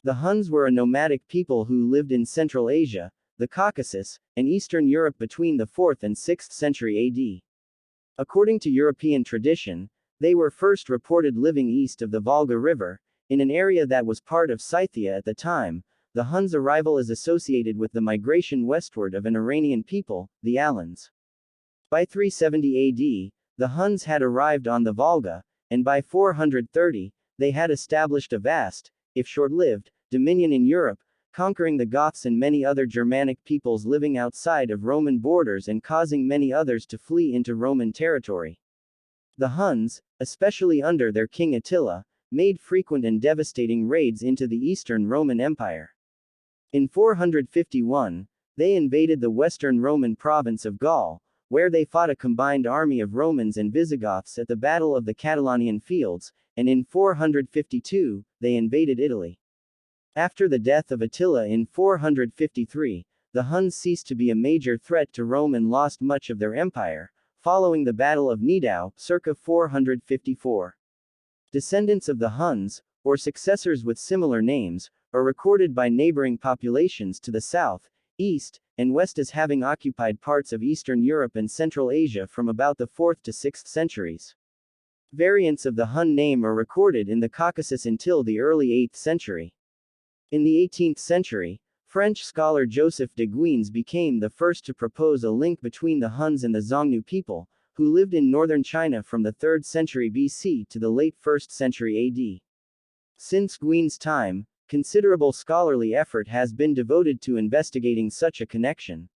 The Huns were a nomadic people who lived in Central Asia, the Caucasus, and Eastern Europe between the 4th and 6th century AD. According to European tradition, they were first reported living east of the Volga River, in an area that was part of Scythia at the time. The Huns' arrival is associated with the migration westward of an Iranian people, the Alans. By 370 AD, the Huns had arrived on the Volga, and by 430, they had established a vast, if short-lived, dominion in Europe, conquering the Goths and many other Germanic peoples living outside of Roman borders and causing many others to flee into Roman territory. The Huns, especially under their king Attila, made frequent and devastating raids into the Eastern Roman Empire. In 451, they invaded the western Roman province of Gaul, where they fought a combined army of Romans and Visigoths at the Battle of the Catalaunian Fields, and in 452, they invaded Italy. After the death of Attila in 453, the Huns ceased to be a major threat to Rome and lost much of their empire, following the Battle of Nidau, circa 454. Descendants of the Huns, or successors with similar names, are recorded by neighboring populations to the south, east, and west as having occupied parts of Eastern Europe and Central Asia from about the 4th to 6th centuries. Variants of the Hun name are recorded in the Caucasus until the early 8th century. In the 18th century, French scholar Joseph de Guines became the first to propose a link between the Huns and the Xiongnu people, who lived in northern China from the 3rd century BC to the late 1st century AD. Since Guines' time, considerable scholarly effort has been devoted to investigating such a connection.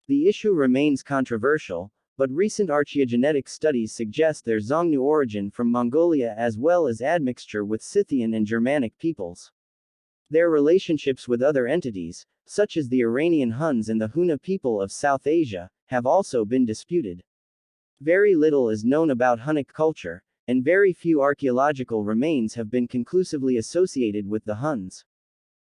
The issue remains controversial, but recent archaeogenetic studies suggest their Xiongnu origin from Mongolia as well as admixture with Scythian and Germanic peoples. Their relationships with other entities, such as the Iranian Huns and the Huna people of South Asia, have also been disputed. Very little is known about Hunnic culture, and very few archaeological remains have been conclusively associated with the Huns.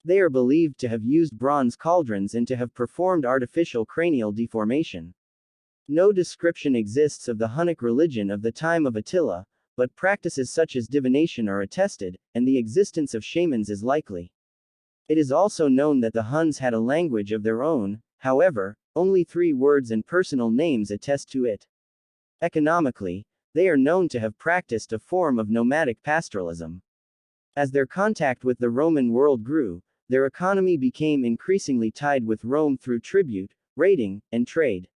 They are believed to have used bronze cauldrons and to have performed artificial cranial deformation. No description exists of the Hunnic religion of the time of Attila, but practices such as divination are attested, and the existence of shamans is likely. It is also known that the Huns had a language of their own, however, only 3 words and personal names attest to it. Economically, they are known to have practiced a form of nomadic pastoralism. As their contact with the Roman world grew, their economy became increasingly tied with Rome through tribute, raiding, and trade.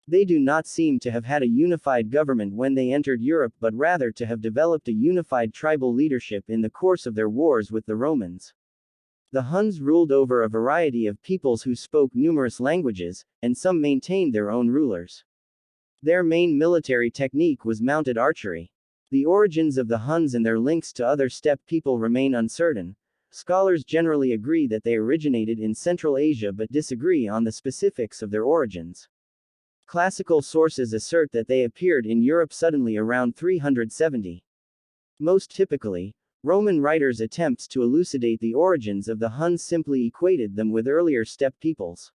They do not seem to have had a unified government when they entered Europe but rather to have developed a unified tribal leadership in the course of their wars with the Romans. The Huns ruled over a variety of peoples who spoke numerous languages, and some maintained their own rulers. Their main military technique was mounted archery. The origins of the Huns and their links to other steppe people remain uncertain. Scholars generally agree that they originated in Central Asia but disagree on the specifics of their origins. Classical sources assert that they appeared in Europe suddenly around 370. Most typically, Roman writers' attempts to elucidate the origins of the Huns simply equated them with earlier steppe peoples.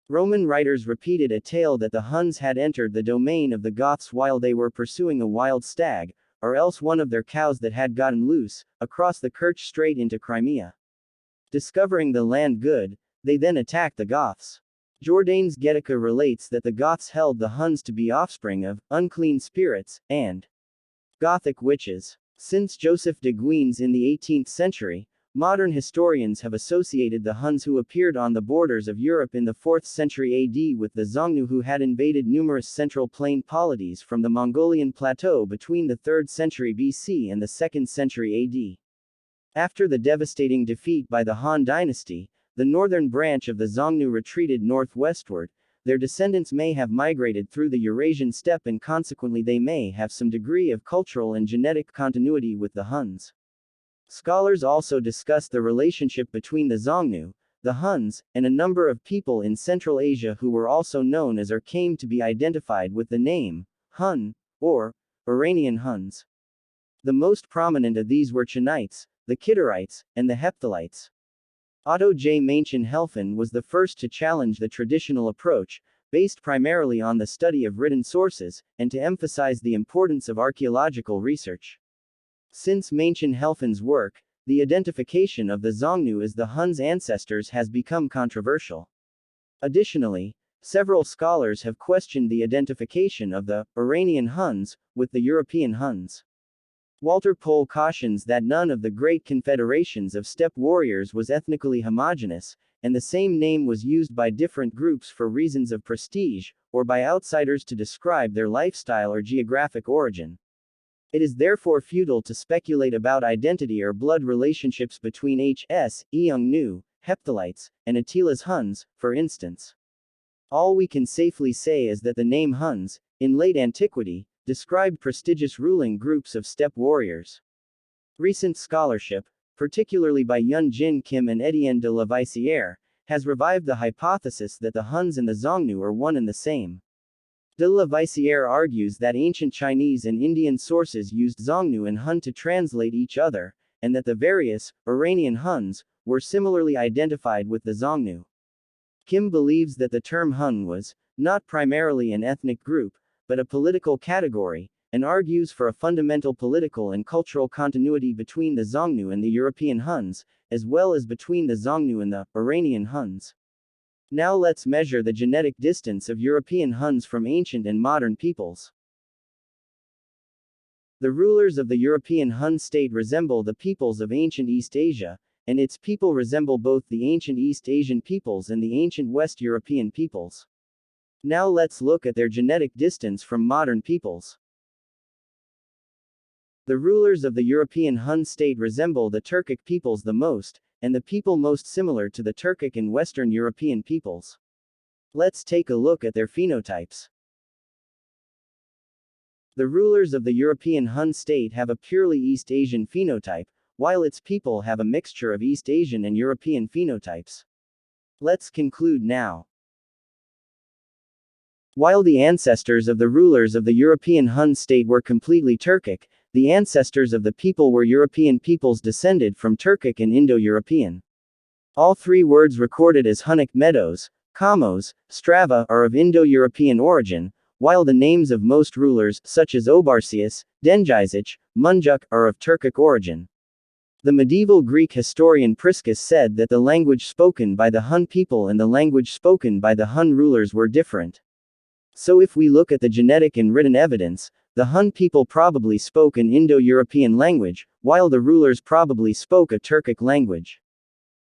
Roman writers repeated a tale that the Huns had entered the domain of the Goths while they were pursuing a wild stag, or else one of their cows that had gotten loose, across the Kerch Strait into Crimea. Discovering the land good, they then attacked the Goths. Jourdain's Getica relates that the Goths held the Huns to be offspring of unclean spirits and Gothic witches. Since Joseph de Guines in the 18th century, modern historians have associated the Huns who appeared on the borders of Europe in the 4th century AD with the Xiongnu who had invaded numerous central plain polities from the Mongolian plateau between the 3rd century BC and the 2nd century AD. After the devastating defeat by the Han dynasty, the northern branch of the Xiongnu retreated northwestward. Their descendants may have migrated through the Eurasian steppe and consequently they may have some degree of cultural and genetic continuity with the Huns. Scholars also discuss the relationship between the Xiongnu, the Huns, and a number of people in Central Asia who were also known as or came to be identified with the name Hun, or Iranian Huns. The most prominent of these were Chinites, the Kidarites, and the Hephthalites. Otto J. Machen-Helfen was the first to challenge the traditional approach, based primarily on the study of written sources, and to emphasize the importance of archaeological research. Since Machen-Helfen's work, the identification of the Xiongnu as the Hun's ancestors has become controversial. Additionally, several scholars have questioned the identification of the Iranian Huns with the European Huns. Walter Pohl cautions that none of the great confederations of steppe warriors was ethnically homogeneous, and the same name was used by different groups for reasons of prestige, or by outsiders to describe their lifestyle or geographic origin. It is therefore futile to speculate about identity or blood relationships between H.S. Xiongnu, Hephthalites, and Attila's Huns, for instance. All we can safely say is that the name Huns, in late antiquity, described prestigious ruling groups of steppe warriors. Recent scholarship, particularly by Yun Jin Kim and Étienne de Lavaisière, has revived the hypothesis that the Huns and the Xiongnu are one and the same. De Lavaisière argues that ancient Chinese and Indian sources used Xiongnu and Hun to translate each other, and that the various Iranian Huns were similarly identified with the Xiongnu. Kim believes that the term Hun was not primarily an ethnic group, but a political category, and argues for a fundamental political and cultural continuity between the Xiongnu and the European Huns, as well as between the Xiongnu and the Iranian Huns. Now let's measure the genetic distance of European Huns from ancient and modern peoples. The rulers of the European Hun state resemble the peoples of ancient East Asia, and its people resemble both the ancient East Asian peoples and the ancient West European peoples. Now let's look at their genetic distance from modern peoples. The rulers of the European Hun state resemble the Turkic peoples the most, and the people most similar to the Turkic and Western European peoples. Let's take a look at their phenotypes. The rulers of the European Hun state have a purely East Asian phenotype, while its people have a mixture of East Asian and European phenotypes. Let's conclude now. While the ancestors of the rulers of the European Hun state were completely Turkic, the ancestors of the people were European peoples descended from Turkic and Indo-European. All three words recorded as Hunnic Meadows, Kamos, Strava are of Indo-European origin, while the names of most rulers, such as Obarsius, Dengizich, Munjuk, are of Turkic origin. The medieval Greek historian Priscus said that the language spoken by the Hun people and the language spoken by the Hun rulers were different. So if we look at the genetic and written evidence, the Hun people probably spoke an Indo-European language, while the rulers probably spoke a Turkic language.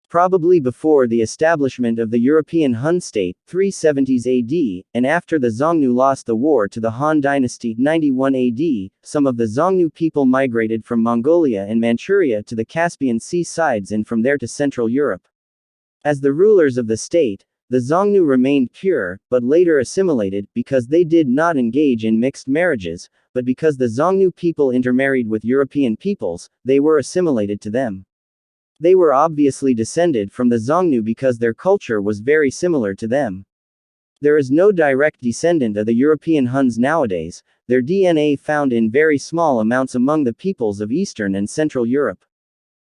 Probably before the establishment of the European Hun state, 370s AD, and after the Xiongnu lost the war to the Han dynasty, 91 AD, some of the Xiongnu people migrated from Mongolia and Manchuria to the Caspian Sea sides and from there to Central Europe. As the rulers of the state, the Xiongnu remained pure, but later assimilated, because they did not engage in mixed marriages, but because the Xiongnu people intermarried with European peoples, they were assimilated to them. They were obviously descended from the Xiongnu because their culture was very similar to them. There is no direct descendant of the European Huns nowadays, their DNA found in very small amounts among the peoples of Eastern and Central Europe.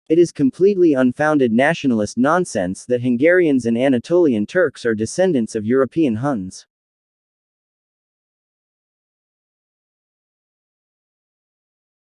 It is completely unfounded nationalist nonsense that Hungarians and Anatolian Turks are descendants of European Huns.